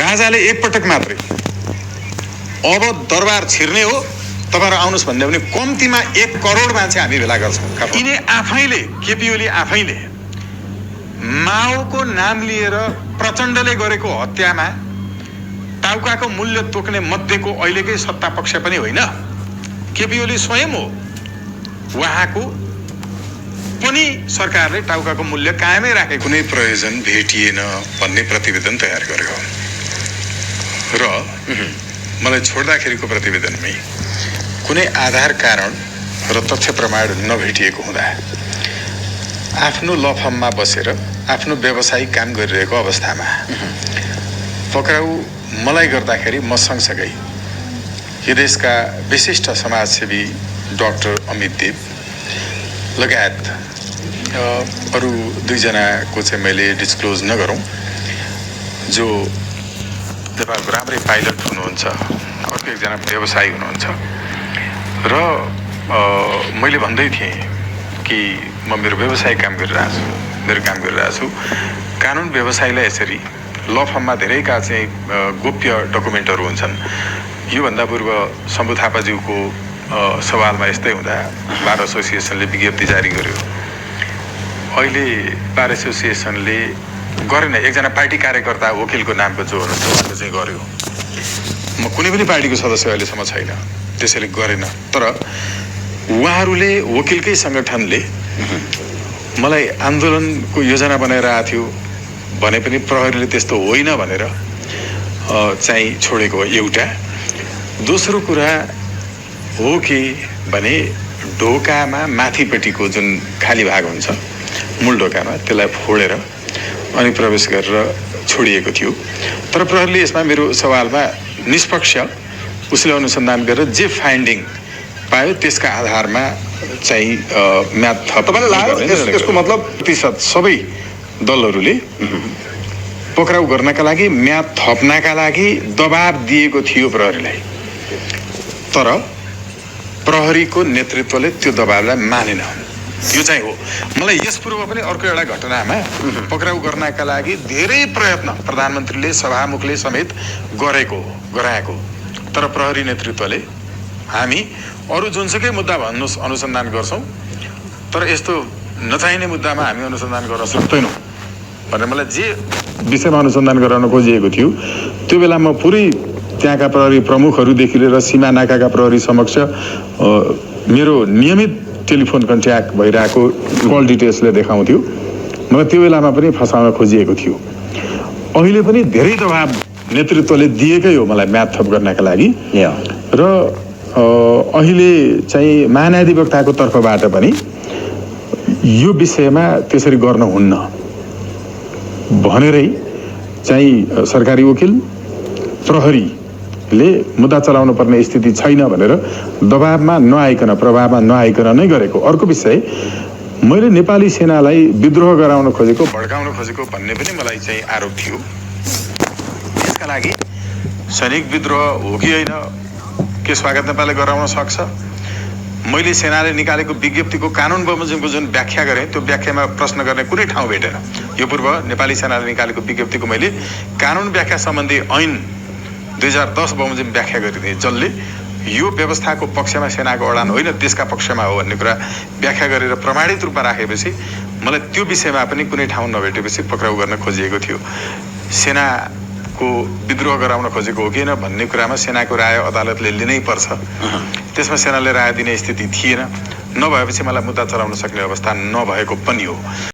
राजाले एकपटक मात्रै अब दरबार छिर्ने हो तपाईहरु आउनुस् भन्ने भने कम्तीमा 1 करोड मान्छे हामी भेला गर्छौं। यिनी आफैले केपी ओली आफैले माओको नाम लिएर प्रचण्डले गरेको हत्यामा टाउकाको मूल्य तोक्ने मध्येको अहिलेकै सत्ता पक्ष पनि होइन, केपी ओली स्वयं हो। उहाँको पनि सरकारले टाउकाको मूल्य कायमै राखेको कुनै प्रयोजन भेटिएन भन्ने प्रतिवेदन तयार गर्यो र मलाई छोड्दाखेरिको प्रतिवेदनमै कुनै आधार कारण र तथ्य प्रमाण नभेटिएको हुँदा आफ्नो ल फर्ममा बसेर आफ्नो व्यावसायिक काम गरिरहेको अवस्थामा पक्राउ मलाई गर्दाखेरि म सँगसँगै यो देशका विशिष्ट समाजसेवी डाक्टर अमित देव लगायत अरू 2 जनाको चाहिँ मैले डिस्क्लोज नगरौँ, जो नेपालको राम्रै पाइलट हुनुहुन्छ, अर्को एकजना व्यवसायी हुनुहुन्छ र मैले भन्दै थिएँ कि म मेरो व्यवसायिक काम गरिरहेको छु, मेरो काम गरिरहेको छु। कानुन व्यवसायीलाई यसरी ल फर्ममा धेरैका चाहिँ गोप्य डकुमेन्टहरू हुन्छन्। योभन्दा पूर्व शम्भु थापाज्यूको सवालमा यस्तै हुँदा बार एसोसिएसनले विज्ञप्ति जारी गर्यो। अहिले बार एसोसिएसनले गरेन, एकजना पार्टी कार्यकर्ता वकिलको नामको जो हुनुहुन्छ उहाँले चाहिँ गर्यो। म कुनै पनि पार्टीको सदस्य अहिलेसम्म छैन, त्यसैले गरेन। तर उहाँहरूले वकिलकै सङ्गठनले मलाई आन्दोलनको योजना बनाइरहेको थियो भने पनि प्रहरीले त्यस्तो होइन भनेर चाहिँ छोडेको एउटा। दोस्रो कुरा हो कि भने ढोकामा माथिपट्टिको जुन खाली भाग हुन्छ मूल ढोकामा त्यसलाई फोडेर अनि प्रवेश गरेर छोडिएको थियो। तर प्रहरीले यसमा मेरो सवालमा निष्पक्ष उसले अनुसन्धान गरेर जे फाइन्डिङ पायो त्यसका आधारमा चाहिँ म्याद थप। यसको मतलब प्रतिशत सबै दलहरूले पक्राउ गर्नका लागि म्याद थप्नका लागि दबाब दिएको थियो प्रहरीलाई, तर प्रहरीको नेतृत्वले त्यो दबाबलाई मानेन। यो चाहिँ हो। मलाई यस पूर्व पनि अर्को एउटा घटनामा पक्राउ गर्नका लागि धेरै प्रयत्न प्रधानमन्त्रीले सभामुखले समेत गराएको, तर प्रहरी नेतृत्वले हामी अरू जुनसुकै मुद्दा भन्नुस् अनुसन्धान गर्छौं, तर यस्तो नचाहिने मुद्दामा हामी अनुसन्धान गर्न सक्दैनौँ भनेर मलाई जे विषयमा अनुसन्धान गराउन खोजिएको थियो त्यो बेला म पुरै त्यहाँका प्रहरी प्रमुखहरूदेखि लिएर सीमा नाकाका प्रहरी समक्ष मेरो नियमित टेलिफोन कन्ट्याक्ट भइरहेको कल डिटेल्सले देखाउँथ्यो। मलाई त्यो बेलामा पनि फसाउन खोजिएको थियो। अहिले पनि धेरै दबाब नेतृत्वले दिएकै हो मलाई म्याद थप गर्नका लागि र अहिले चाहिँ महाधिवक्ताको तर्फबाट पनि यो विषयमा त्यसरी गर्न हुन्न भनेरै चाहिँ सरकारी वकिल प्रहरीले मुद्दा चलाउन पर्ने स्थिति छैन भनेर दबाबमा नआइकन प्रभावमा नआइकन नै गरेको। अर्को विषय, मैले नेपाली सेनालाई विद्रोह गराउन खोजेको भड्काउन खोजेको भन्ने पनि मलाई चाहिँ आरोप थियो। त्यसका लागि सैनिक विद्रोह हो कि होइन के स्वागत नेपालले गराउन सक्छ। मैले सेनाले निकालेको विज्ञप्तिको कानुन बमोजिमको जुन व्याख्या गरेँ त्यो व्याख्यामा प्रश्न गर्ने कुनै ठाउँ भेटेन। यो पूर्व नेपाली सेनाले निकालेको विज्ञप्तिको मैले कानुन व्याख्या सम्बन्धी ऐन 2010 बमोजिम व्याख्या गरिदिएँ, जसले यो व्यवस्थाको पक्षमा सेनाको अडान होइन देशका पक्षमा हो भन्ने कुरा व्याख्या गरेर प्रमाणित रूपमा राखेपछि मलाई त्यो विषयमा पनि कुनै ठाउँ नभेटेपछि पक्राउ गर्न खोजिएको थियो। सेनाको विद्रोह गराउन खोजेको हो कि होइन भन्ने कुरामा सेनाको राय अदालतले लिनै पर्छ। त्यसमा सेनाले राय दिने स्थिति थिएन, नभएपछि मलाई मुद्दा चलाउन सक्ने अवस्था नभएको पनि हो।